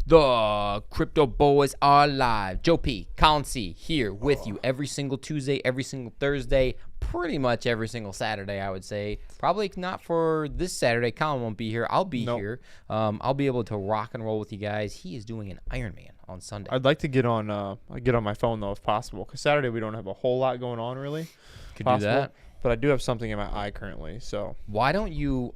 The Crypto Boys are live. Joe P, Colin C here with you every single Tuesday, every single Thursday, pretty much every single Saturday, I would say. Probably not for this Saturday. Colin won't be here. I'll be here. I'll be able to rock and roll with you guys. He is doing an Ironman on Sunday. I'd like to get on my phone, though, if possible, because Saturday we don't have a whole lot going on, really. Could do that. But I do have something in my eye currently, so. Why don't you,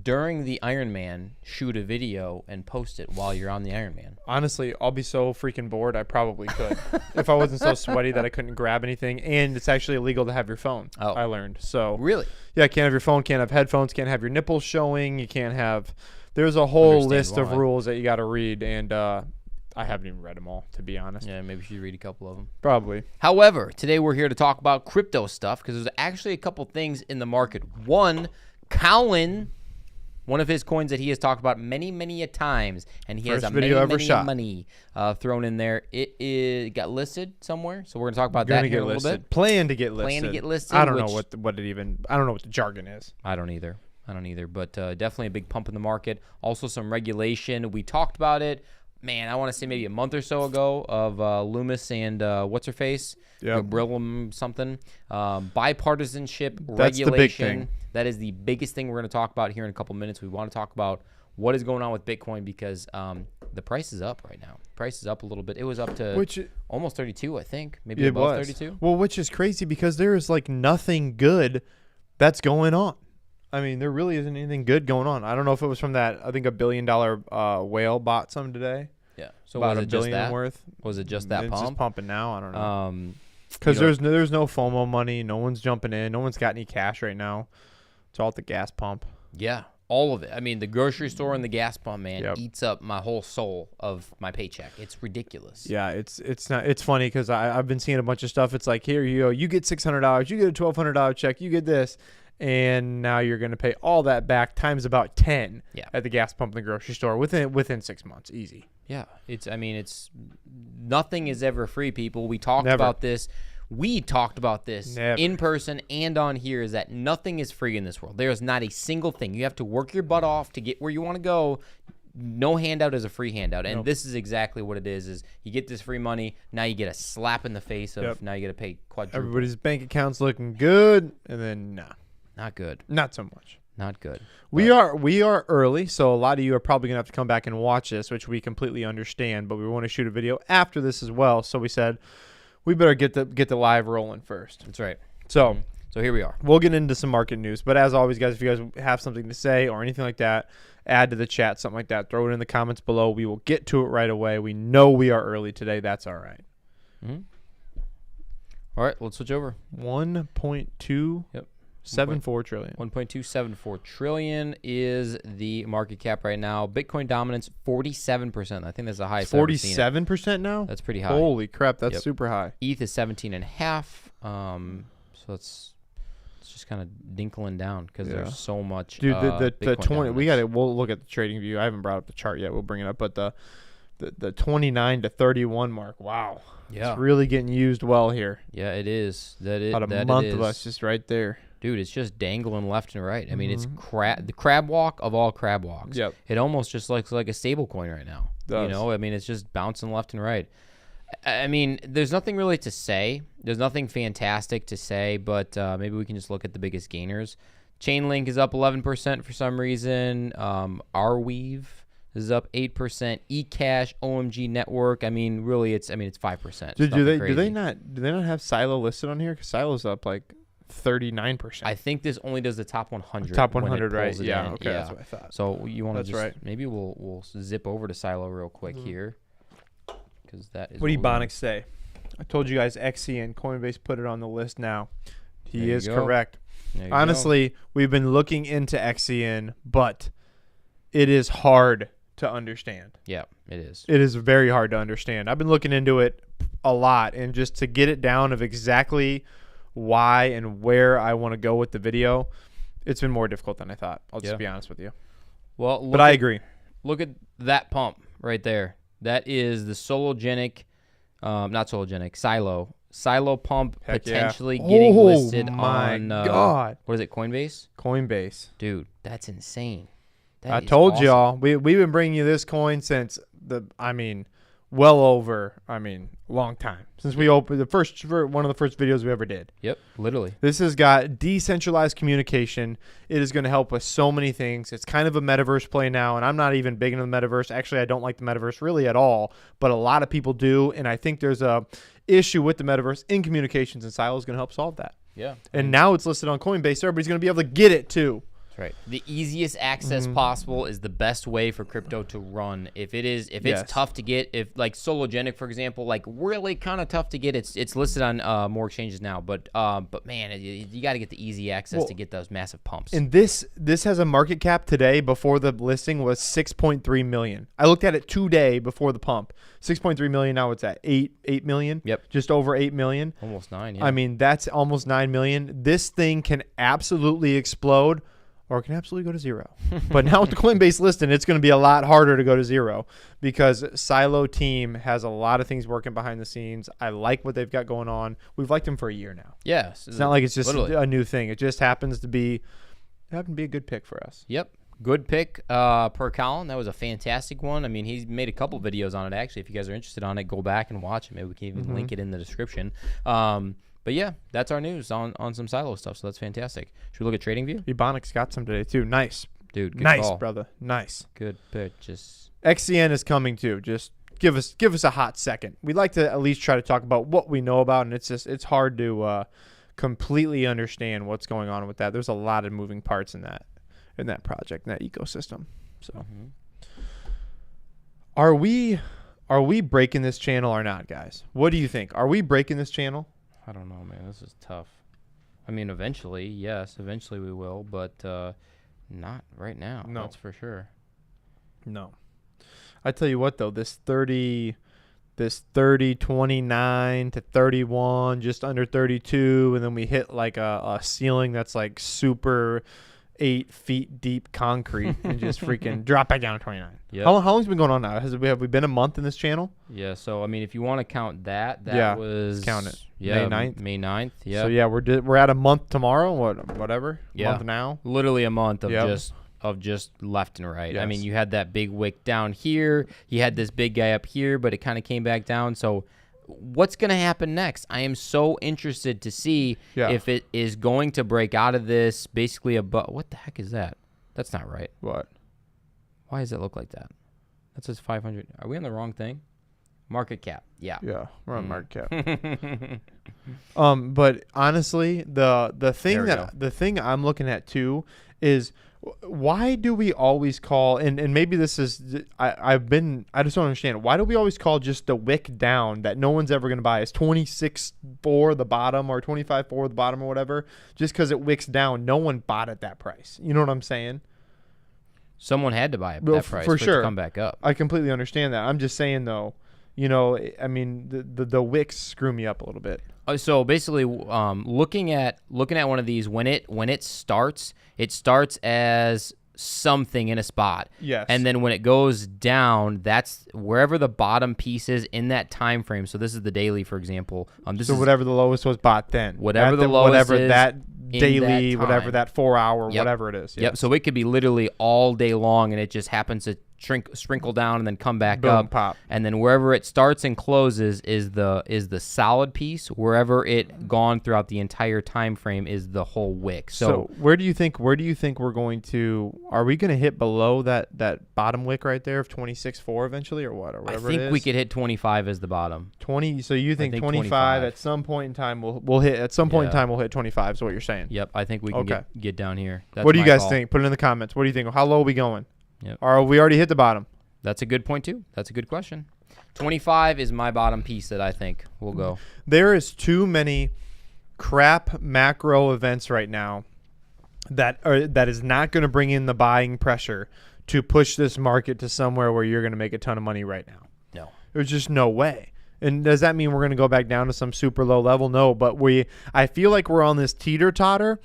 during the Ironman, shoot a video and post it while you're on the Ironman? Honestly, I'll be so freaking bored, I probably could. If I wasn't so sweaty that I couldn't grab anything. And it's actually illegal to have your phone, I learned. So really? Yeah, can't have your phone, can't have headphones, can't have your nipples showing. You can't have – there's a whole list of rules that you got to read, and I haven't even read them all, to be honest. Yeah, maybe you should read a couple of them. Probably. However, today we're here to talk about crypto stuff because there's actually a couple things in the market. One, Colin – one of his coins that he has talked about many a times, and he has a many money thrown in there. It got listed somewhere, so we're gonna talk about that here a little bit. Plan to get listed. I don't know what I don't know what the jargon is. I don't either. But definitely a big pump in the market. Also some regulation. We talked about it. Man, I want to say maybe a month or so ago of Loomis and what's her face? Yeah, Brillam something. Bipartisanship, That's regulation. The big thing. That is the biggest thing we're going to talk about here in a couple minutes. We want to talk about what is going on with Bitcoin because the price is up right now. Price is up a little bit. It was up to almost 32, I think. Maybe above 32. Well, which is crazy because there is like nothing good that's going on. I mean, there really isn't anything good going on. I don't know if it was from that. I think $1 billion whale bought some today. Yeah. So about was it $1 billion just that? worth? Was it just that it's pump? Just pumping now. I don't know. Because there's no FOMO money. No one's jumping in. No one's got any cash right now. It's all at the gas pump. Yeah, all of it. I mean, the grocery store and the gas pump, man, eats up my whole soul of my paycheck. It's ridiculous. Yeah, it's not. It's funny because I've been seeing a bunch of stuff. It's like, here you go. You get $600. You get a $1,200 check. You get this. And now you're going to pay all that back times about 10 at the gas pump in the grocery store within 6 months. Easy. Yeah. It's nothing is ever free, people. We talked about this. We talked about this in person and on here is that nothing is free in this world. There is not a single thing. You have to work your butt off to get where you want to go. No handout is a free handout. And this is exactly what it is you get this free money. Now you get a slap in the face of now you got to pay quadruple. Everybody's bank account's looking good. And then not good. Not so much. Not good. We are early, so a lot of you are probably going to have to come back and watch this, which we completely understand. But we want to shoot a video after this as well. So we said we better get the live rolling first. That's right. So here we are. We'll get into some market news. But as always, guys, if you guys have something to say or anything like that, add to the chat, something like that. Throw it in the comments below. We will get to it right away. We know we are early today. That's all right. Mm-hmm. All right, let's switch over. 1.2. Yep. 74 trillion. 1.274 trillion is the market cap right now. Bitcoin dominance 47%. I think that's the highest. 47% now. That's pretty high. Holy crap, that's super high. ETH is 17.5. So it's just kind of dinkling down because there's so much. Dude, the 20. Dominance. We'll look at the trading view. I haven't brought up the chart yet. We'll bring it up, but the 29 to 31 mark. Wow. Yeah. It's really getting used well here. Yeah, it is. About a month of us just right there. Dude, it's just dangling left and right. I mean, it's the crab walk of all crab walks. Yep. It almost just looks like a stable coin right now. Does. I mean, it's just bouncing left and right. I mean, there's nothing really to say. There's nothing fantastic to say, but maybe we can just look at the biggest gainers. Chainlink is up 11% for some reason. Arweave is up 8%. eCash, OMG Network. I mean, really, it's 5%. Do they not have Sylo listed on here? Because Silo's up like 39%. I think this only does the top 100. Top 100, right? Yeah, okay, that's what I thought. So you want to just right. Maybe we'll zip over to Sylo real quick here, because that is. What did Ebonics say? I told you guys XC and Coinbase put it on the list now. He is correct. Honestly, we've been looking into XCN, but it is hard to understand. Yeah, it is. It is very hard to understand. I've been looking into it a lot, and just to get it down of exactly why and where I want to go with the video, it's been more difficult than I thought. I'll just be honest with you. Well, but I agree. Look at that pump right there. That is the Sylo pump. Heck potentially getting listed my on God. What is it, Coinbase? Coinbase. Dude, that's insane. I told y'all. We've been bringing you this coin since well over, long time. Since we opened one of the first videos we ever did. Yep, literally. This has got decentralized communication. It is going to help with so many things. It's kind of a metaverse play now, and I'm not even big into the metaverse. Actually, I don't like the metaverse really at all, but a lot of people do, and I think there's a issue with the metaverse in communications, and Sylo is going to help solve that. Yeah. And now it's listed on Coinbase. Everybody's going to be able to get it too. That's right. The easiest access possible is the best way for crypto to run. If it's tough to get, if like Sologenic, for example, like really kind of tough to get, it's listed on more exchanges now. But man, you got to get the easy access to get those massive pumps. And this has a market cap today before the listing was 6.3 million. I looked at it today before the pump. 6.3 million. Now it's at 8 million. Yep. Just over 8 million. Almost 9. Yeah. I mean, that's almost 9 million. This thing can absolutely explode. Or it can absolutely go to zero. But now with the Coinbase listing, it's going to be a lot harder to go to zero because Sylo team has a lot of things working behind the scenes. I like what they've got going on. We've liked them for a year now. Yes. It's not like it's just a new thing. It just happens to be a good pick for us. Yep. Good pick per Colin. That was a fantastic one. I mean, he's made a couple videos on it, actually. If you guys are interested on it, go back and watch it. Maybe we can even link it in the description. But yeah, that's our news on some Sylo stuff, so that's fantastic. Should we look at TradingView? Ebonics got some today too. Nice. Dude, good nice, call. Brother. Nice. Good purchase. XCN is coming too. Just give us a hot second. We'd like to at least try to talk about what we know about, and it's hard to completely understand what's going on with that. There's a lot of moving parts in that project, in that ecosystem. So are we breaking this channel or not, guys? What do you think? Are we breaking this channel? I don't know, man. This is tough. I mean, eventually, yes. Eventually we will, but not right now. No. That's for sure. No. I tell you what, though, this 30, 29 to 31, just under 32, and then we hit like a ceiling that's like super 8 feet deep concrete and just freaking drop back down to 29. Yep. How long's it been going on now? Have we been a month in this channel? Yeah, so I mean, if you want to count that was count it. Yeah, May 9th. May 9th. Yeah. So yeah, we're at a month tomorrow. Whatever. Yeah. Month now. Literally a month of just left and right. Yes. I mean, you had that big wick down here. You had this big guy up here, but it kind of came back down. So what's going to happen next? I am so interested to see if it is going to break out of this basically what the heck is that? That's not right. What? Why does it look like that? That says 500. Are we on the wrong thing? Market cap. Yeah. Yeah, we're on market cap. But honestly, the thing I'm looking at too is why do we always call and maybe this is I just don't understand, why do we always call just the wick down that no one's ever going to buy is 26 for the bottom or 25 for the bottom or whatever, just because it wicks down? No one bought at that price. You know what I'm saying? Someone had to buy it at that price for sure. It to come back up. I completely understand that. I'm just saying though, you know, I mean the wicks screw me up a little bit. So basically, looking at one of these, when it starts as something in a spot. Yes. And then when it goes down, that's wherever the bottom piece is in that time frame. So this is the daily, for example. Whatever the lowest was bought then. Whatever the lowest is that daily, that whatever that 4 hour, whatever it is. Yes. Yep. So it could be literally all day long, and it just happens to sprinkle down and then come back up, pop. And then wherever it starts and closes is the solid piece. Wherever it gone throughout the entire time frame is the whole wick. So where do you think we're going to? Are we going to hit below that bottom wick right there of 26.4 eventually, or what, or whatever? I think we could hit 25 as the bottom. 20. So you think 25 at some point in time we'll hit? At some point in time we'll hit 25. Is what you're saying? Yep. I think we can get down here. That's what do you guys think? Put it in the comments. What do you think? How low are we going? Yep. Or we already hit the bottom? That's a good point too. That's a good question. 25 is my bottom piece that I think will go. There is too many crap macro events right now that is not going to bring in the buying pressure to push this market to somewhere where you're going to make a ton of money right now. No. There's just no way. And does that mean we're going to go back down to some super low level? No, but I feel like we're on this teeter-totter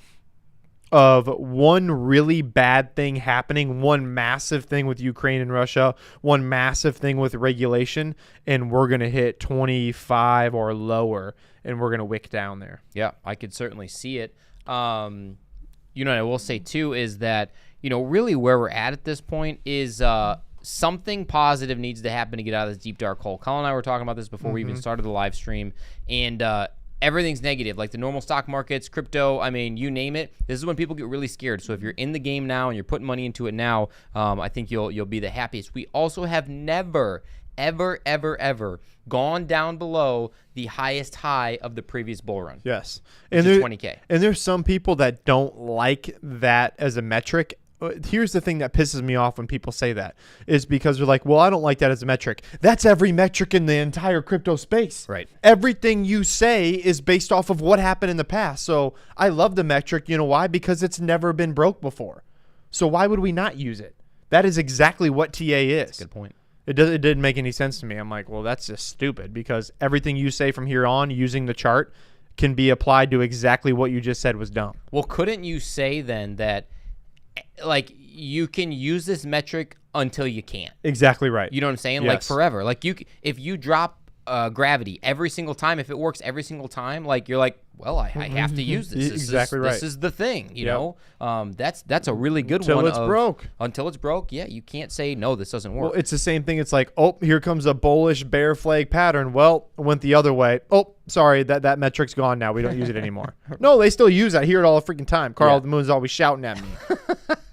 of one really bad thing happening, one massive thing with Ukraine and Russia, one massive thing with regulation, and we're going to hit 25 or lower, and we're going to wick down there. Yeah, I could certainly see it. You know what I will say, too, is that really where we're at this point is something positive needs to happen to get out of this deep, dark hole. Colin and I were talking about this before we even started the live stream, and everything's negative. Like the normal stock markets, crypto, I mean, you name it. This is when people get really scared. So if you're in the game now and you're putting money into it now, I think you'll be the happiest. We also have never, ever, ever, ever gone down below the highest high of the previous bull run. Yes. And there's 20K. And there's some people that don't like that as a metric. Here's the thing that pisses me off when people say that is because they're like, well, I don't like that as a metric. That's every metric in the entire crypto space. Right. Everything you say is based off of what happened in the past. So I love the metric. You know why? Because it's never been broke before. So why would we not use it? That is exactly what TA is. That's a good point. It didn't make any sense to me. I'm like, well, that's just stupid because everything you say from here on using the chart can be applied to exactly what you just said was dumb. Well, couldn't you say then that like you can use this metric until you can't? Exactly right. You know what I'm saying? Yes. Like forever. Like if you drop gravity every single time, if it works every single time, like you're like, well, I have to use this. Exactly right. This is the thing, you know. That's a really good one. Until it's broke. Until it's broke, yeah. You can't say no. This doesn't work. Well, it's the same thing. It's like, oh, here comes a bullish bear flag pattern. Well, it went the other way. Oh, sorry, that metric's gone now. We don't use it anymore. No, they still use that. I hear it all the freaking time. Carl the Moon's always shouting at me.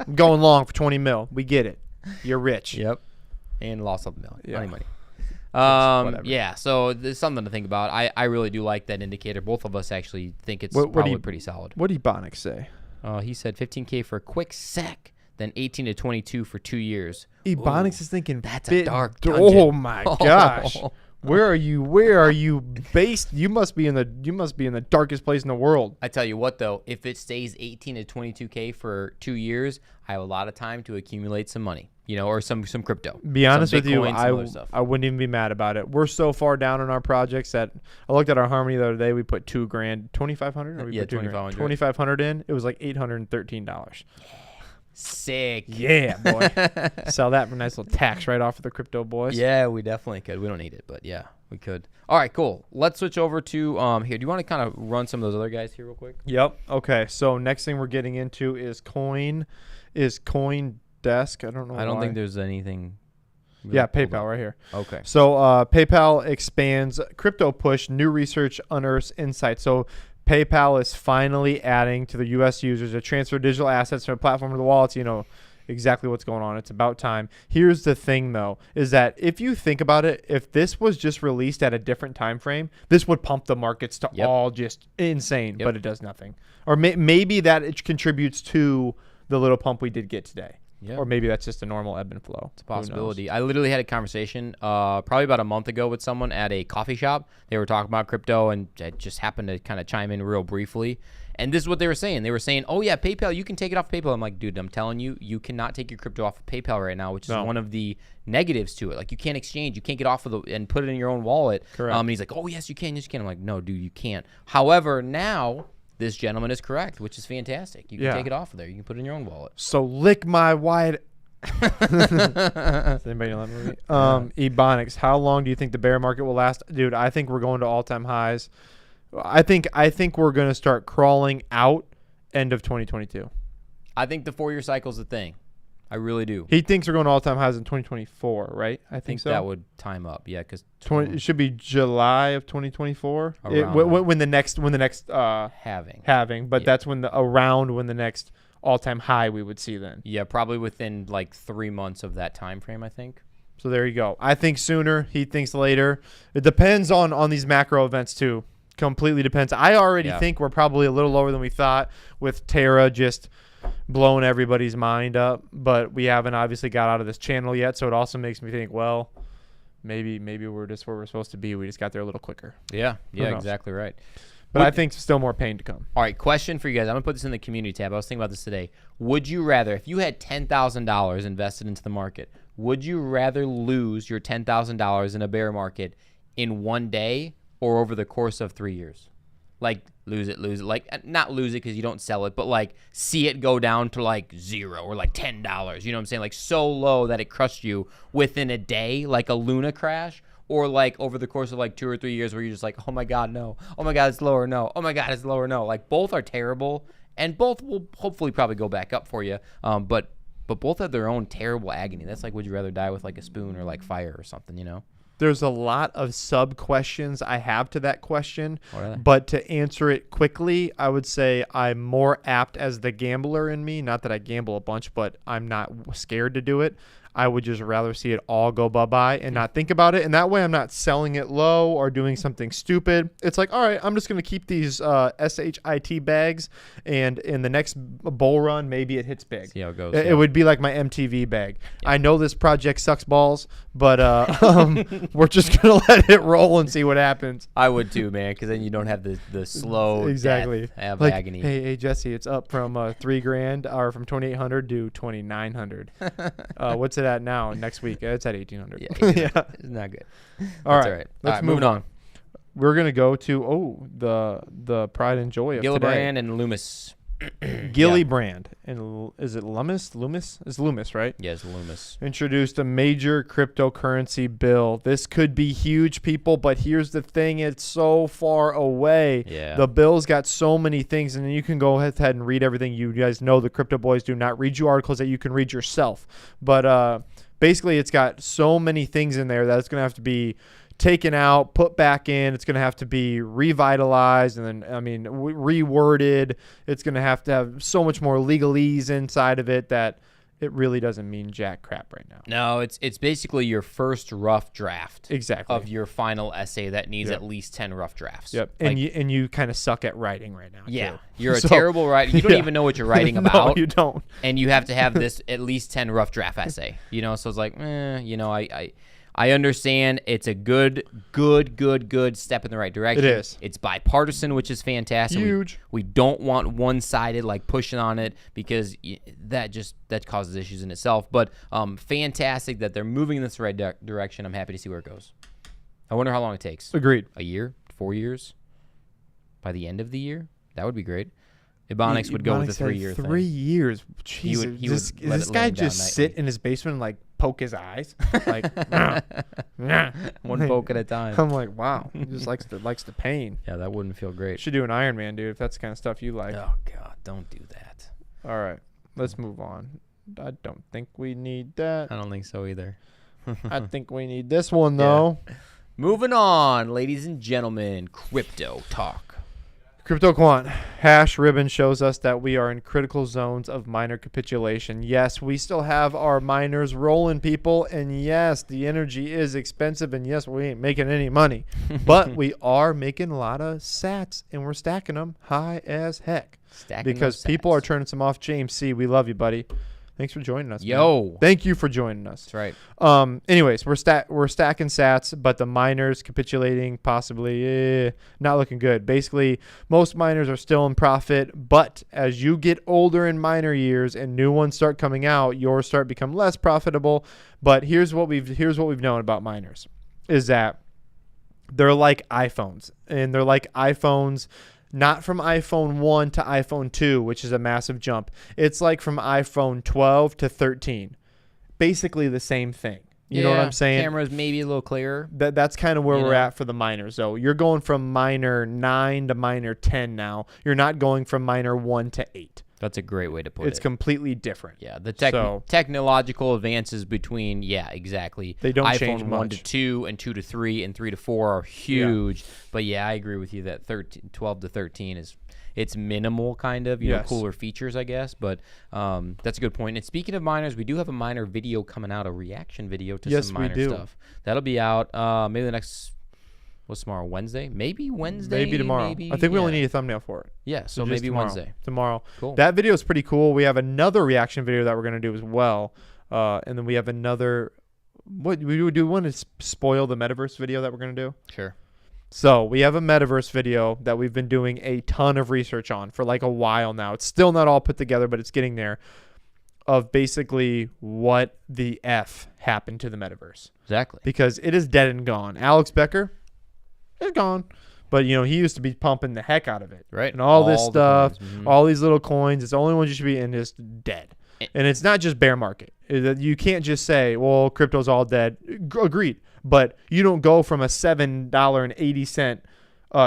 I'm going long for 20 mil. We get it. You're rich. Yep. And lost something million. Yeah. Money. Yeah, so there's something to think about. I really do like that indicator. Both of us actually think it's probably pretty solid. What did Ebonics say? He said 15K for a quick sec, then 18 to 22 for 2 years. Ebonics is thinking that's a dark dungeon. Oh my gosh. Where are you based? You must be in the darkest place in the world. I tell you what though, if it stays 18 to 22K for 2 years, I have a lot of time to accumulate some money. Or some crypto. Be honest with you, I wouldn't even be mad about it. We're so far down on our projects that I looked at our Harmony the other day. We put $2,000, 2,500. Yeah, 2,500. 2,500 in. It was like $813. Sick. Yeah, boy. Sell that for a nice little tax right off of the crypto boys. Yeah, we definitely could. We don't need it, but yeah, we could. All right, cool. Let's switch over to here. Do you want to kind of run some of those other guys here real quick? Yep. Okay. So next thing we're getting into is Desk. I don't know. I don't think there's anything. Yeah, PayPal right here. Okay. So PayPal expands crypto push. New research unearths insights. So PayPal is finally adding to the U.S. users to transfer digital assets from a platform to the wallets. Exactly what's going on. It's about time. Here's the thing, though, is that if you think about it, if this was just released at a different time frame, this would pump the markets to all just insane, but it does nothing. Or maybe that it contributes to the little pump we did get today. Yeah. Or maybe that's just a normal ebb and flow. It's a possibility. I literally had a conversation probably about a month ago with someone at a coffee shop. They were talking about crypto, and I just happened to kind of chime in real briefly. And this is what they were saying. They were saying, oh, yeah, PayPal, you can take it off PayPal. I'm like, dude, I'm telling you, you cannot take your crypto off of PayPal right now, which is one of the negatives to it. Like, you can't exchange. You can't get off of and put it in your own wallet. Correct. And he's like, oh, yes, you can. Yes, you can. I'm like, no, dude, you can't. However, now this gentleman is correct, which is fantastic. You can take it off of there. You can put it in your own wallet. So lick my wide... Does anybody know that movie? Ebonics, how long do you think the bear market will last? Dude, I think we're going to all-time highs. I think we're going to start crawling out end of 2022. I think the 4-year cycle is the thing. I really do. He thinks we're going to all-time highs in 2024, right? I think so. That would time up, yeah, because it should be July of 2024. When the next halving, but that's when the next all-time high we would see then. Yeah, probably within like 3 months of that time frame, I think. So there you go. I think sooner. He thinks later. It depends on these macro events too. Completely depends. I already think we're probably a little lower than we thought with Terra just blowing everybody's mind up, but we haven't obviously got out of this channel yet, so it also makes me think, well, maybe we're just where we're supposed to be. We just got there a little quicker. Yeah, exactly right. But I think still more pain to come. All right, question for you guys. I'm going to put this in the community tab. I was thinking about this today. Would you rather, if you had $10,000 invested into the market, would you rather lose your $10,000 in a bear market in one day or over the course of 3 years? Like, lose it. Like, not lose it because you don't sell it, but, like, see it go down to, like, $0 or, like, $10. You know what I'm saying? Like, so low that it crushed you within a day, like a Luna crash. Or like over the course of like 2 or 3 years where you're just like, oh my God, no. Oh my God, it's lower, no. Oh my God, it's lower, no. Like both are terrible, and both will hopefully probably go back up for you. But but both have their own terrible agony. That's like, would you rather die with like a spoon or like fire or something, you know? There's a lot of sub questions I have to that question, but to answer it quickly, I would say I'm more apt as the gambler in me. Not that I gamble a bunch, but I'm not scared to do it. I would just rather see it all go bye-bye and not think about it. And that way I'm not selling it low or doing something stupid. It's like, all right, I'm just going to keep these SHIT bags, and in the next bull run, maybe it hits big. See how it goes. It would be like my MTV bag. Yeah. I know this project sucks balls, but we're just going to let it roll and see what happens. I would too, man, because then you don't have the slow exactly death, like, agony. Hey, Jesse, it's up from $3,000 or from 2,800 to 2,900. What's it at now? Next week it's at 1,800. Yeah, it's not good. All right, let's move on. We're gonna go to the pride and joy of Gillibrand today. and Loomis. Gillibrand and is it Loomis? It's Loomis, right? Yes, Loomis introduced a major cryptocurrency bill. This could be huge, people, but here's the thing: it's so far away. Yeah, the bill's got so many things, and you can go ahead and read everything. You guys know the crypto boys do not read you articles that you can read yourself, but basically, it's got so many things in there that it's gonna have to be taken out, put back in. It's going to have to be revitalized and then, reworded. It's going to have so much more legalese inside of it that it really doesn't mean jack crap right now. No, it's basically your first rough draft. Exactly. Of your final essay that needs at least 10 rough drafts. Yep. And you kind of suck at writing right now. Yeah. Too. You're a terrible writer. You don't even know what you're writing about. No, you don't. And you have to have this at least 10 rough draft essay. So it's like, I understand it's a good step in the right direction. It is. It's bipartisan, which is fantastic. Huge. We don't want one-sided, like pushing on it, because that causes issues in itself. But fantastic that they're moving in this right direction. I'm happy to see where it goes. I wonder how long it takes. Agreed. A year? 4 years? By the end of the year? That would be great. Ebonics would go with a 3-year thing. 3 years. Jesus. Does this guy just sit in his basement and like poke his eyes? Like, one poke at a time. I'm like, wow. He just likes the pain. Yeah, that wouldn't feel great. Should do an Iron Man, dude, if that's the kind of stuff you like. Oh, God, don't do that. All right, let's move on. I don't think we need that. I don't think so either. I think we need this one, though. Yeah. Moving on, ladies and gentlemen, crypto talk. Crypto Quant hash ribbon shows us that we are in critical zones of miner capitulation. Yes, we still have our miners rolling, people, and yes, the energy is expensive, and yes, we ain't making any money, but we are making a lot of sats, and we're stacking them high as heck. Because people are turning some off. James C., we love you, buddy. Thanks for joining us. Yo. Man. Thank you for joining us. That's right. Anyways, we're stacking sats, but the miners capitulating possibly not looking good. Basically, most miners are still in profit, but as you get older in miner years and new ones start coming out, yours start become less profitable. But here's what we've known about miners is that they're like iPhones, and they're like iPhones. Not from iPhone 1 to iPhone 2, which is a massive jump. It's like from iPhone 12 to 13. Basically the same thing. You know what I'm saying? Camera's maybe a little clearer. That's kind of where we're at for the miners. So you're going from miner 9 to miner 10 now. You're not going from miner 1 to 8. That's a great way to put it. It's completely different. Yeah, the technological advances between, exactly. They don't iPhone change much. 1 to 2 and 2 to 3 and 3 to 4 are huge. Yeah. But I agree with you that 12 to 13 it's minimal kind of, you know, cooler features, I guess. But that's a good point. And speaking of miners, we do have a miner video coming out, a reaction video to some miner stuff. That'll be out maybe the next... What's tomorrow? Wednesday? Maybe Wednesday? Maybe tomorrow. I think we only need a thumbnail for it. Yeah, so maybe Wednesday. Tomorrow. Cool. That video is pretty cool. We have another reaction video that we're going to do as well. And then we have another... What we do? Want to spoil the metaverse video that we're going to do? Sure. So we have a metaverse video that we've been doing a ton of research on for like a while now. It's still not all put together, but it's getting there. Of basically what the F happened to the metaverse. Exactly. Because it is dead and gone. Alex Becker... It's gone. But, he used to be pumping the heck out of it. Right. And all this stuff, all these little coins, it's the only ones you should be in is dead. And it's not just bear market. You can't just say, well, crypto's all dead. Agreed. But you don't go from a $7.80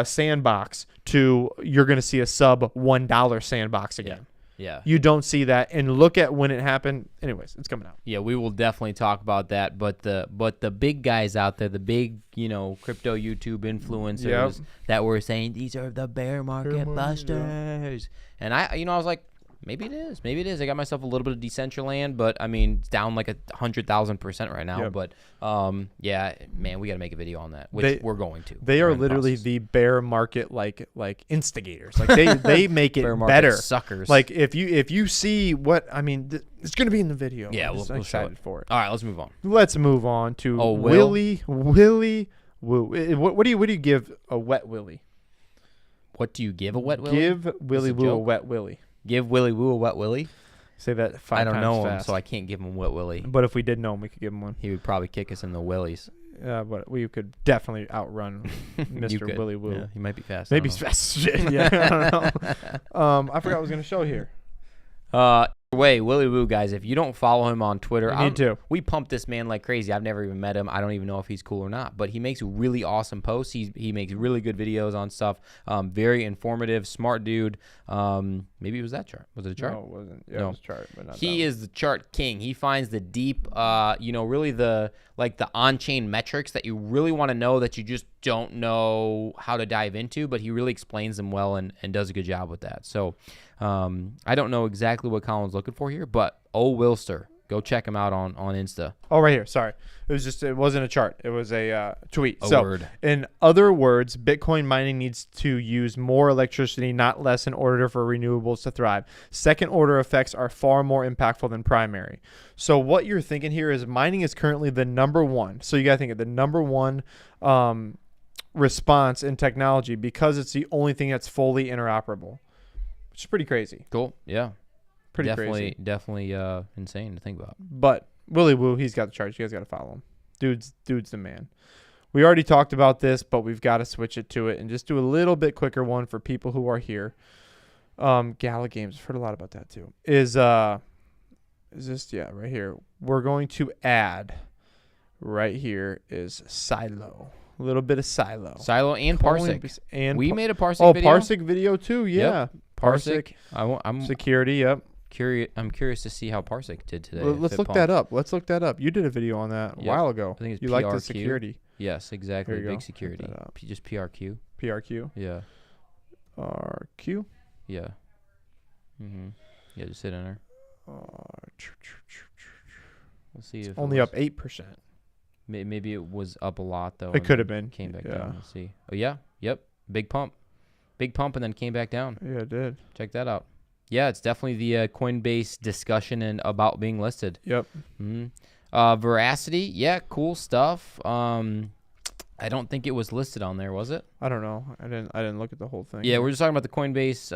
sandbox to you're going to see a sub $1 sandbox again. Yeah. You don't see that. And look at when it happened. Anyways, it's coming out. Yeah, we will definitely talk about that. But the big guys out there, the big, crypto YouTube influencers that were saying these are the bear market busters. And I was like, maybe it is. Maybe it is. I got myself a little bit of Decentraland, but I mean, it's down like 100,000% right now. Yep. But yeah, man, we got to make a video on that, which we're going to. They are literally the bear market like instigators. Like they make it better. Suckers. Like if you see what I mean, it's gonna be in the video. Yeah, we'll excited for it. All right, let's move on. Let's move on to Willy Woo. What do you give a wet Willy? What do you give a wet Willy? Give Willy Woo a wet Willy. Give Willy Woo a wet Willy? Say that 5 times fast. I don't know him, so I can't give him a wet Willy. But if we did know him, we could give him one. He would probably kick us in the willies. But we could definitely outrun Mr. Willy Woo. Yeah, he might be fast. Maybe he's fast as shit. Yeah, I don't know. I forgot what I was going to show here. Willy Woo, guys, if you don't follow him on Twitter, you need to. We pump this man like crazy. I've never even met him. I don't even know if he's cool or not, but he makes really awesome posts. He makes really good videos on stuff. Very informative, smart dude. Maybe it was that chart. Was it a chart? No, it wasn't. Yeah, no. It was a chart, but not he is the chart king. He finds the deep, really the on-chain metrics that you really want to know that you just don't know how to dive into, but he really explains them well and does a good job with that. So I don't know exactly what Colin's looking for here, but Wilster, go check him out on Insta. Oh, right here. Sorry. It wasn't a chart. It was a tweet. Word. In other words, Bitcoin mining needs to use more electricity, not less, in order for renewables to thrive. Second order effects are far more impactful than primary. So what you're thinking here is mining is currently the number one. So you got to think of the number one response in technology because it's the only thing that's fully interoperable. Which is pretty crazy. Cool. Yeah. Crazy. Definitely insane to think about. But Willy Woo, he's got the charts. You guys got to follow him. Dude's the man. We already talked about this, but we've got to switch it to it and just do a little bit quicker one for people who are here. Gala Games, I've heard a lot about that too. Is this right here? We're going to add right here is Sylo. A little bit of Sylo and Parsec. And we made a Parsec video. Parsec video too. Yeah. Yep. Parsec. I'm security. Yep. I'm curious to see how Parsec did today. Let's look that up. You did a video on that a while ago. I think it's you PRQ. like the security. Yes, exactly. Big go. security. Just PRQ. PRQ. Yeah. RQ. Yeah. Yeah, just hit enter. We'll see if only up 8%. Maybe it was up a lot though. It could have been. Came back down. Let's see. Oh yeah. Yep. Big pump, and then came back down. Yeah, it did. Check that out. Yeah, it's definitely the Coinbase discussion and about being listed. Yep. Veracity. Yeah, cool stuff. I don't think it was listed on there, was it? I don't know. I didn't look at the whole thing. Yeah, we're just talking about the Coinbase.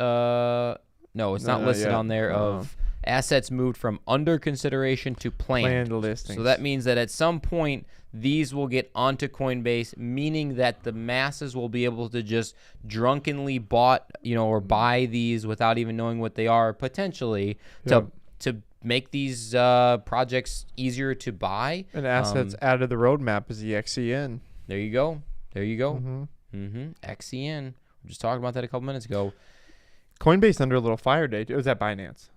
No, it's not listed on there. Of assets moved from under consideration to planned listings. So that means that at some point these will get onto Coinbase, meaning that the masses will be able to just drunkenly or buy these without even knowing what they are, potentially to make these projects easier to buy. And assets added to the roadmap is the XCN. There you go. XCN. We just talked about that a couple minutes ago. Coinbase under a little fire day. It was at Binance.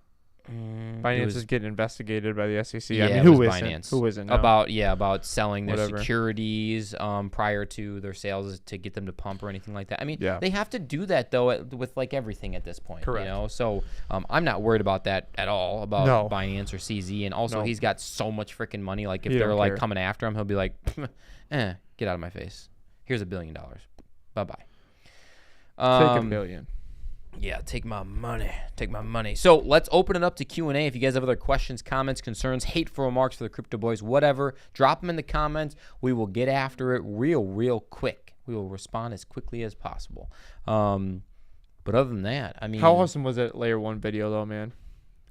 Binance is getting investigated by the SEC. Yeah, I mean, who isn't? Binance. Who isn't? About selling their securities prior to their sales to get them to pump or anything like that. I mean, they have to do that though with like everything at this point. Correct. So I'm not worried about that at all about Binance or CZ. And also he's got so much freaking money. Like if they're like coming after him, he'll be like, get out of my face. Here's $1 billion. Bye bye. Take $1 billion. Yeah, take my money. So let's open it up to Q&A. If you guys have other questions, comments, concerns, hateful remarks for the Crypto Boys, whatever, drop them in the comments. We will get after it real quick. We will respond as quickly as possible. But other than that, I mean... How awesome was that Layer 1 video, though, man?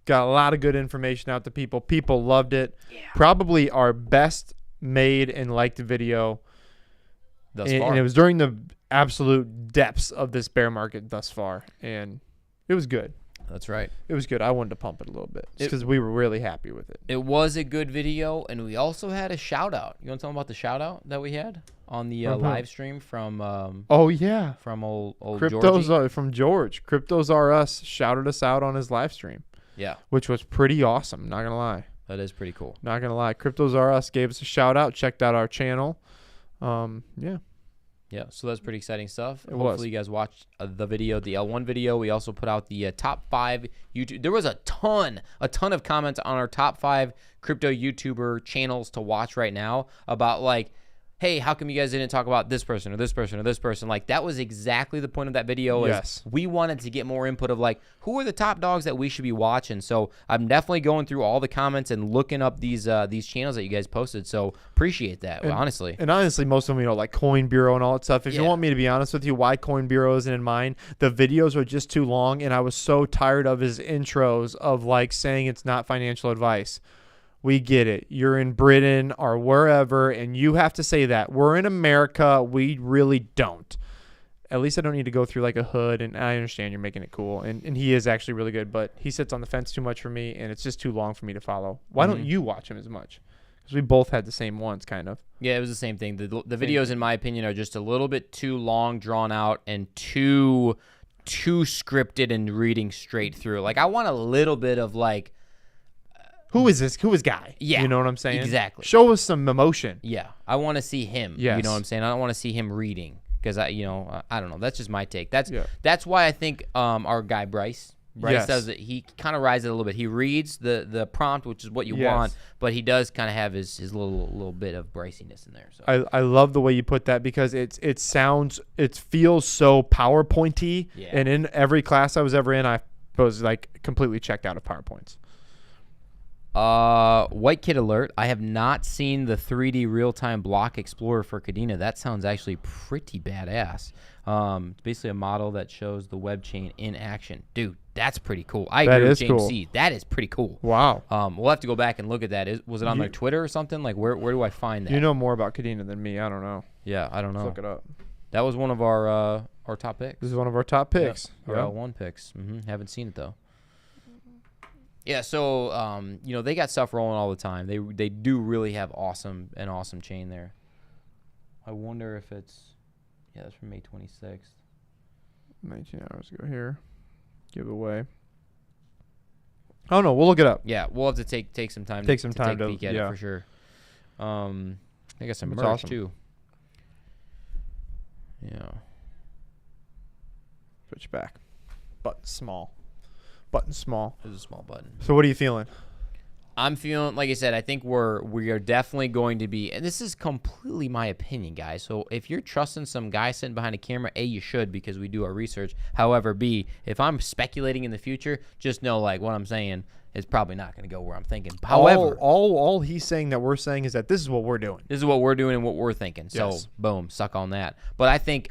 Got a lot of good information out to people. People loved it. Yeah. Probably our best made and liked video thus far. And it was during the absolute depths of this bear market thus far, and it was good. that's right. It was good. I wanted to pump it a little bit because we were really happy with it. It was a good video, and we also had a shout out. You want to tell them about the shout out that we had on the live stream from? Oh yeah, from old Cryptos from George. Cryptos R Us shouted us out on his live stream. Yeah, which was pretty awesome. Not gonna lie. That is pretty cool. Not gonna lie. Cryptos R Us gave us a shout out. Checked out our channel. Yeah. Yeah, so that's pretty exciting stuff. Hopefully you guys watched the video, the L1 video. We also put out the top 5 YouTube. There was a ton of comments on our top 5 crypto YouTuber channels to watch right now about like, hey, how come you guys didn't talk about this person or this person or this person? Like, that was exactly the point of that video. Yes. We wanted to get more input of like, who are the top dogs that we should be watching? So I'm definitely going through all the comments and looking up these channels that you guys posted. So appreciate that, honestly. And honestly, most of them, like Coin Bureau and all that stuff. If you want me to be honest with you, why Coin Bureau isn't in mine, the videos are just too long, and I was so tired of his intros of like saying it's not financial advice. We get it. You're in Britain or wherever, and you have to say that. We're in America. We really don't. At least I don't need to go through like a hood, and I understand you're making it cool. And he is actually really good, but he sits on the fence too much for me, and it's just too long for me to follow. Why don't you watch him as much? Because we both had the same ones, kind of. Yeah, it was the same thing. The videos, in my opinion, are just a little bit too long, drawn out, and too scripted and reading straight through. Like, I want a little bit of like, who is this? Who is Guy? Yeah. You know what I'm saying? Exactly. Show us some emotion. Yeah. I want to see him. Yes. You know what I'm saying? I don't want to see him reading because I don't know. That's just my take. That's why I think our guy Bryce does it. He kind of rides it a little bit. He reads the prompt, which is what you want, but he does kind of have his little bit of Bryciness in there. So I love the way you put that because it feels so PowerPointy. Yeah. And in every class I was ever in, I was like completely checked out of PowerPoints. White Kid Alert. I have not seen the 3D real-time block explorer for Kadena. That sounds actually pretty badass. It's basically a model that shows the web chain in action. Dude, that's pretty cool. I agree with James C. That is pretty cool. Wow. We'll have to go back and look at that. Was it on like Twitter or something? Like where do I find that? You know more about Kadena than me. I don't know. Yeah, I don't know. Let's look it up. That was one of our top picks. This is one of our top picks. Our L1 picks. Haven't seen it though. Yeah, so they got stuff rolling all the time. They do really have awesome chain there. I wonder if it's that's from May 26th. 19 hours ago here. Giveaway. Oh no, we'll look it up. Yeah, we'll have to take some time. Take some time to peek at it for sure. I got some merch too. Yeah. Switch back. Button small. Button small. It's a small button. So what are you feeling? I'm feeling, like I said, I think we are definitely going to be, and this is completely my opinion, guys. So if you're trusting some guy sitting behind a camera, A, you should because we do our research. However, B, if I'm speculating in the future, just know like what I'm saying is probably not going to go where I'm thinking. However, all he's saying that we're saying is that this is what we're doing. This is what we're doing and what we're thinking. So boom, suck on that. But I think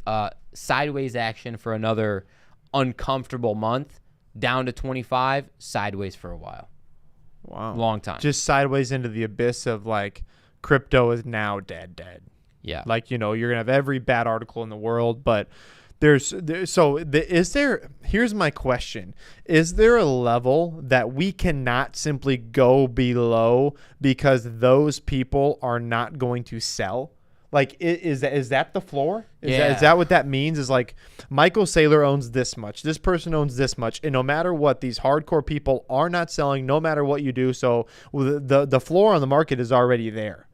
sideways action for another uncomfortable month, down to 25, sideways for a while. Wow. Long time. Just sideways into the abyss of like crypto is now dead. Yeah. Like, you're going to have every bad article in the world, but here's my question. Is there a level that we cannot simply go below because those people are not going to sell? Like, is that the floor? Is that what that means? Is like Michael Saylor owns this much. This person owns this much. And no matter what, these hardcore people are not selling no matter what you do. So the floor on the market is already there.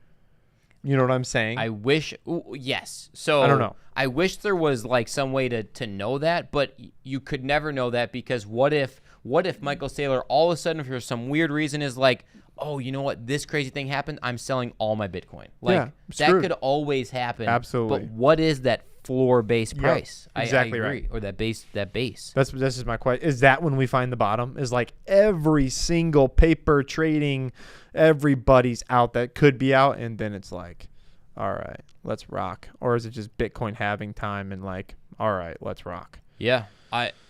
You know what I'm saying? I wish. Yes. So I don't know. I wish there was like some way to know that, but you could never know that because what if Michael Saylor all of a sudden for some weird reason is like, oh, you know what? This crazy thing happened. I'm selling all my Bitcoin. Like that could always happen. Absolutely. But what is that floor-based price? Exactly I agree. right. Or that base. This is my question. Is that when we find the bottom? Is like every single paper trading, everybody's out that could be out, and then it's like, all right, let's rock. Or is it just Bitcoin halving time and like, all right, let's rock? Yeah.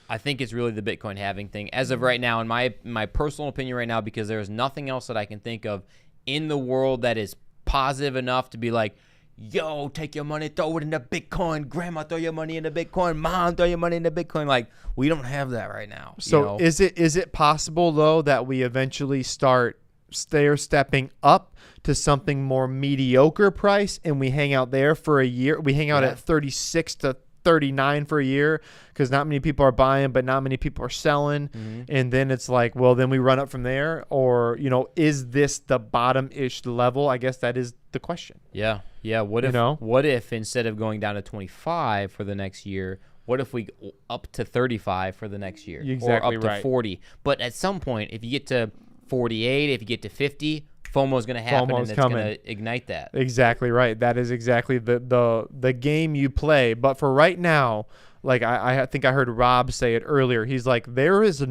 I think it's really the Bitcoin halving thing as of right now, in my personal opinion right now, because there's nothing else that I can think of in the world that is positive enough to be like, yo, take your money, throw it into Bitcoin. Grandma, throw your money into Bitcoin. Mom, throw your money into Bitcoin. Like, we don't have that right now. So is it possible, though, that we eventually start stepping up to something more mediocre price and we hang out there for a year? We hang out at 36 to 39 for a year because not many people are buying, but not many people are selling. And then it's like, well, then we run up from there. Or, is this the bottom-ish level? I guess that is the question. Yeah. What if instead of going down to 25 for the next year, what if we up to 35 for the next year? Exactly, or up to 40? But at some point, if you get to 48, if you get to 50, FOMO is going to happen, and it's going to ignite that. Exactly right. That is exactly the game you play. But for right now, like I think I heard Rob say it earlier. He's like, there is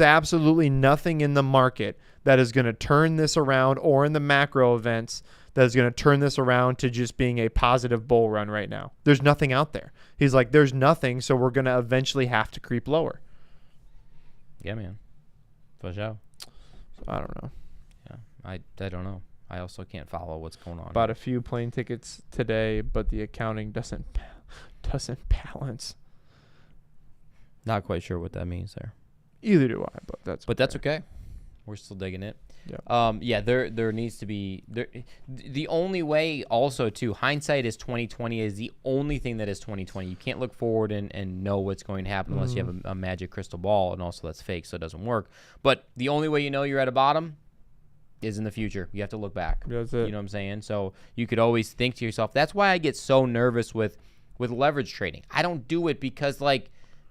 absolutely nothing in the market that is going to turn this around, or in the macro events that is going to turn this around to just being a positive bull run right now. There's nothing out there. He's like, there's nothing, so we're going to eventually have to creep lower. Yeah, man. For sure. So I don't know. I don't know. I also can't follow what's going on. Bought a few plane tickets today, but the accounting doesn't balance. Not quite sure what that means there. Either do I, but that's okay. We're still digging it. Yeah. There needs to be the only way also too, hindsight is 2020 is the only thing that is 2020. You can't look forward and know what's going to happen unless you have a magic crystal ball, and also that's fake, so it doesn't work. But the only way you know you're at a bottom is in the future. You have to look back. That's it. You know what I'm saying? So you could always think to yourself, that's why I get so nervous with leverage trading. I don't do it because, like,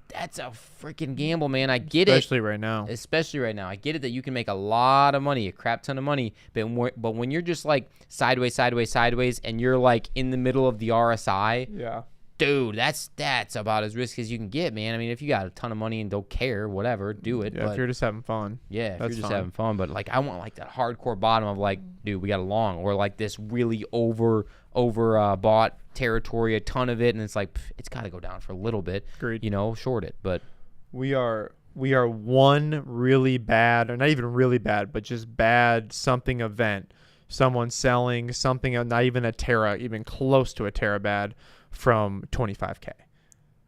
that's a freaking gamble, man. I get Especially right now. I get it that you can make a lot of money, a crap ton of money, but when you're just like sideways, and you're like in the middle of the RSI, yeah, dude, that's about as risky as you can get, man. I mean, if you got a ton of money and don't care, whatever, do it. Yeah, but if you're just having fun. Yeah, if you're just having fun. But like, I want like that hardcore bottom of like, dude, we got a long, or like this really over bought territory, a ton of it, and it's like it's got to go down for a little bit. Agreed. Short it. But we are one really bad, or not even really bad, but just bad something event. Someone selling something, not even a Terra, even close to a Terra bad, from 25K.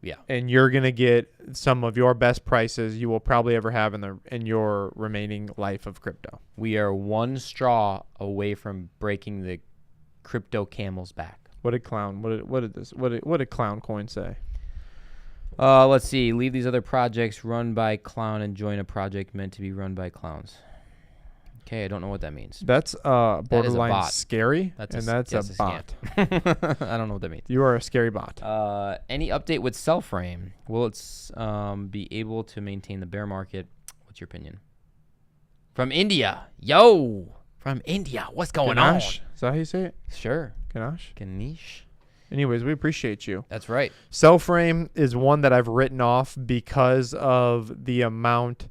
Yeah. And you're going to get some of your best prices you will probably ever have in your remaining life of crypto. We are one straw away from breaking the crypto camel's back. What did Clown Coin say? Let's see. Leave these other projects run by Clown and join a project meant to be run by clowns. Okay, I don't know what that means. That's borderline scary, that's a bot. I don't know what that means. You are a scary bot. Any update with Cellframe? Will it be able to maintain the bear market? What's your opinion? From India. Yo! From India. What's going on? Is that how you say it? Sure. Ganesh? Anyways, we appreciate you. That's right. Cellframe is one that I've written off because of the amount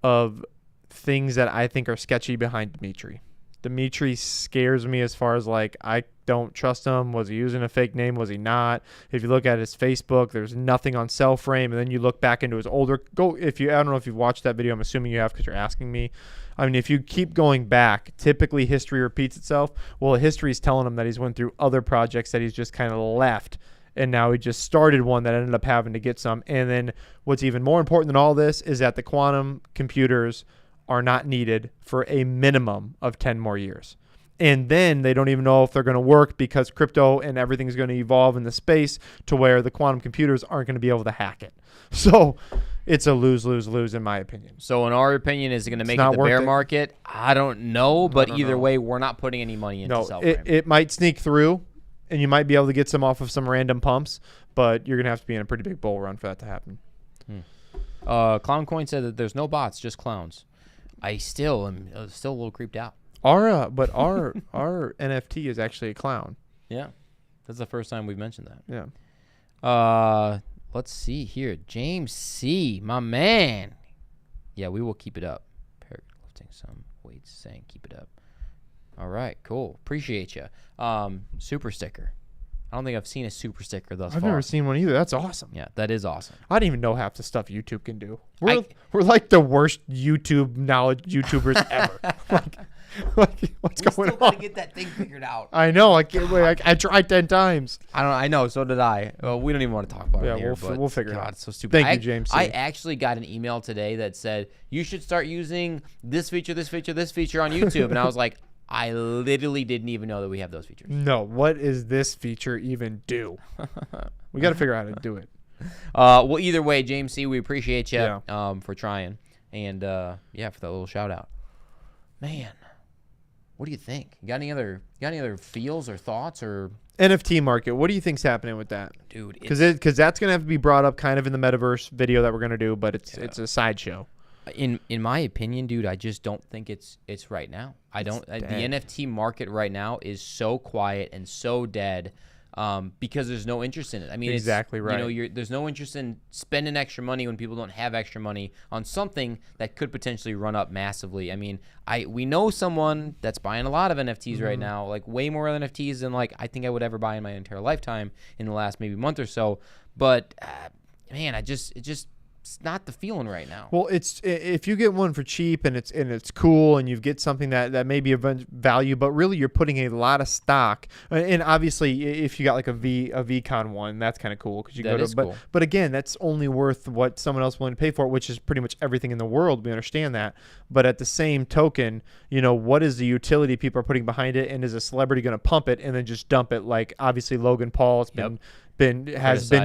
of things that I think are sketchy behind Dimitri. Dimitri scares me as far as like, I don't trust him. Was he using a fake name? Was he not? If you look at his Facebook, there's nothing on Cellframe. And then you look back into his older, I don't know if you've watched that video. I'm assuming you have because you're asking me. I mean, if you keep going back, typically history repeats itself. Well, history is telling him that he's went through other projects that he's just kind of left. And now he just started one that ended up having to get some. And then what's even more important than all this is that the quantum computers are not needed for a minimum of 10 more years. And then they don't even know if they're going to work because crypto and everything is going to evolve in the space to where the quantum computers aren't going to be able to hack it. So it's a lose in my opinion. So in our opinion, is it going to make it the bear market? I don't know, but either way, we're not putting any money into Cellframe. It might sneak through, and you might be able to get some off of some random pumps, but you're going to have to be in a pretty big bull run for that to happen. Clown Coin said that there's no bots, just clowns. I still am a little creeped out. Our NFT is actually a clown. Yeah, that's the first time we've mentioned that. Yeah. Let's see here, James C, my man. Yeah, we will keep it up. Lifting some weights, saying keep it up. All right, cool. Appreciate you. Super sticker. I don't think I've seen a super sticker thus far. I've never seen one either. That's awesome. Yeah, that is awesome. I don't even know half the stuff YouTube can do. We're like the worst YouTube knowledge YouTubers ever. What's going on? We still gotta get that thing figured out. I know. I can't wait. I tried 10 times. I know. So did I. Well, we don't even want to talk about it here. We'll figure it out. It's so stupid. Thank you, James. I actually got an email today that said you should start using this feature on YouTube, and I was like, I literally didn't even know that we have those features. No. What is this feature even do? We got to figure out how to do it. Well, either way, James C., we appreciate you for trying, and for that little shout out. Man, what do you think? You got any other feels or thoughts or NFT market? What do you think's happening with that, dude? Because that's gonna have to be brought up kind of in the metaverse video that we're gonna do, but it's a sideshow. In my opinion, dude, I just don't think it's right now. The NFT market right now is so quiet and so dead. Because there's no interest in it. I mean, exactly right. There's no interest in spending extra money when people don't have extra money on something that could potentially run up massively. I mean, we know someone that's buying a lot of NFTs right now, like way more NFTs than like I think I would ever buy in my entire lifetime in the last maybe month or so. But man, it's not the feeling right now. Well, it's if you get one for cheap and it's cool and you get something that may be of value, but really you're putting a lot of stock. And obviously, if you got like a VCon one, that's kind of cool because you go to. Cool. But again, that's only worth what someone else is willing to pay for it, which is pretty much everything in the world. We understand that. But at the same token, what is the utility people are putting behind it, and is a celebrity going to pump it and then just dump it? Like obviously Logan Paul has been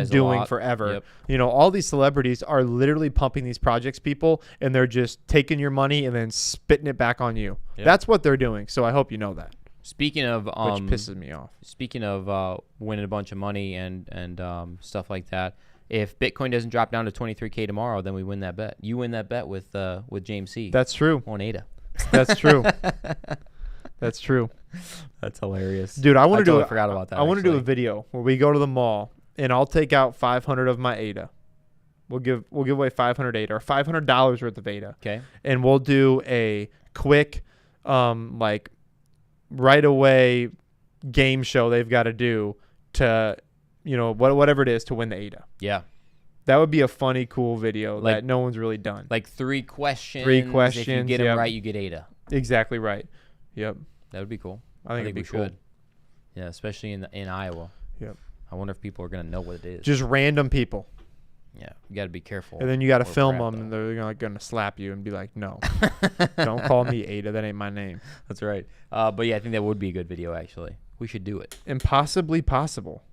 doing forever. All these celebrities are literally pumping these projects, people, and they're just taking your money and then spitting it back on you. That's what they're doing. So I hope you know that. Speaking of which pisses me off. Speaking of winning a bunch of money and stuff like that, if Bitcoin doesn't drop down to 23K tomorrow, then we win that bet. You win that bet with James C. That's true. On ADA. That's true. That's true. That's hilarious, dude. I forgot about that. I want to do a video where we go to the mall and I'll take out 500 of my ADA. We'll give away 500 ADA or $500 worth of ADA. Okay. And we'll do a quick, like right away game show they've got to do to, whatever it is to win the ADA. Yeah. That would be a funny, cool video that no one's really done. Like 3 questions. If you get them right, you get ADA. Exactly right. Yep. That would be cool. I think it'd be cool. Yeah, especially in Iowa. Yep. I wonder if people are going to know what it is. Just random people. Yeah, you got to be careful. And then you got to film them, and they're going to slap you and be like, no, don't call me Ada. That ain't my name. That's right. But yeah, I think that would be a good video, actually. We should do it. Impossibly possible.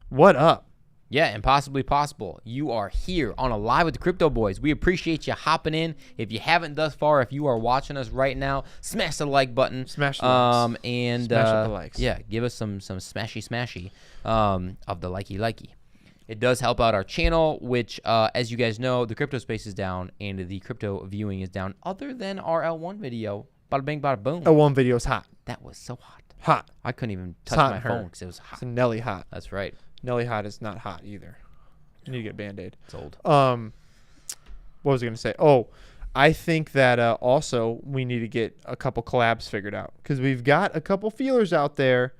What up? Yeah, impossibly possible. You are here on a Live with the Crypto Boys. We appreciate you hopping in. If you haven't thus far, if you are watching us right now, smash the like button. Smash the likes. And smash up the likes. Yeah, give us some smashy of the likey. It does help out our channel, which, as you guys know, the crypto space is down and the crypto viewing is down. Other than our L1 video, bada bing, bada boom. L1 video's hot. That was so hot. Hot. I couldn't even touch my phone because it was hot. It's Nelly hot. That's right. Nelly hot is not hot either. You need to get a Band-Aid. It's old. What was I going to say? Oh, I think that also we need to get a couple collabs figured out because we've got a couple feelers out there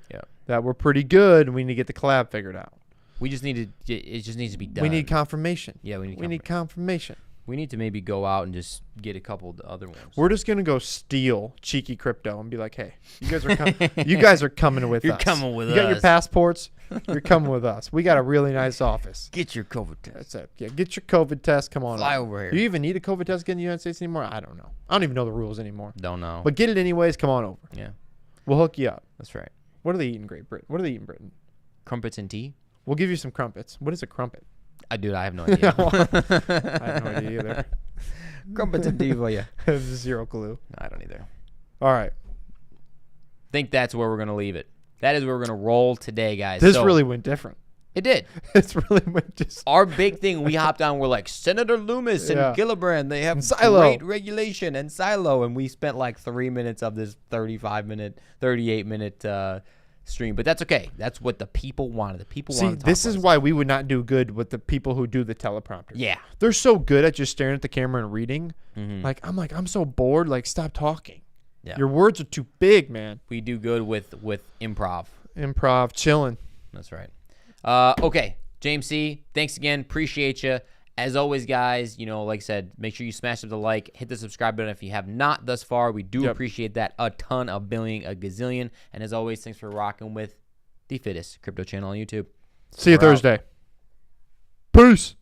that were pretty good. And we need to get the collab figured out. We just need to. It just needs to be done. We need confirmation. Yeah, we need confirmation. We need to maybe go out and just get a couple of the other ones. We're just gonna go steal Cheeky Crypto and be like, "Hey, you guys are you guys are coming with us. You're coming with us. You got your passports. You're coming with us. We got a really nice office. Get your COVID test. That's it. Yeah, get your COVID test. Come on. Fly over here. Do you even need a COVID test to get in the United States anymore? I don't know. I don't even know the rules anymore. Don't know. But get it anyways. Come on over. Yeah. We'll hook you up. That's right. What do they eat in Great Britain? What do they eat in Britain? Crumpets and tea. We'll give you some crumpets. What is a crumpet? I have no idea. I have no idea either. Crumpets and tea for you. I have zero clue. I don't either. All right. Think that's where we're going to leave it. That is where we're going to roll today, guys. This really went different. It did. It's really went just. Our big thing, we hopped on, we're like, Senator Loomis and Gillibrand, they have Sylo. Great regulation, and Sylo. And we spent like 3 minutes of this 38-minute stream. But that's okay. That's what the people wanted. The people wanted to talk this is why we would not do good with the people who do the teleprompter. Yeah. They're so good at just staring at the camera and reading. Mm-hmm. I'm so bored. Like, stop talking. Yeah. Your words are too big, man. We do good with improv. Improv, chilling. That's right. Okay, James C., thanks again. Appreciate you. As always, guys, like I said, make sure you smash up the like, hit the subscribe button if you have not thus far. We do appreciate that a ton, a billion, a gazillion. And as always, thanks for rocking with the fittest crypto channel on YouTube. See you Thursday. Peace.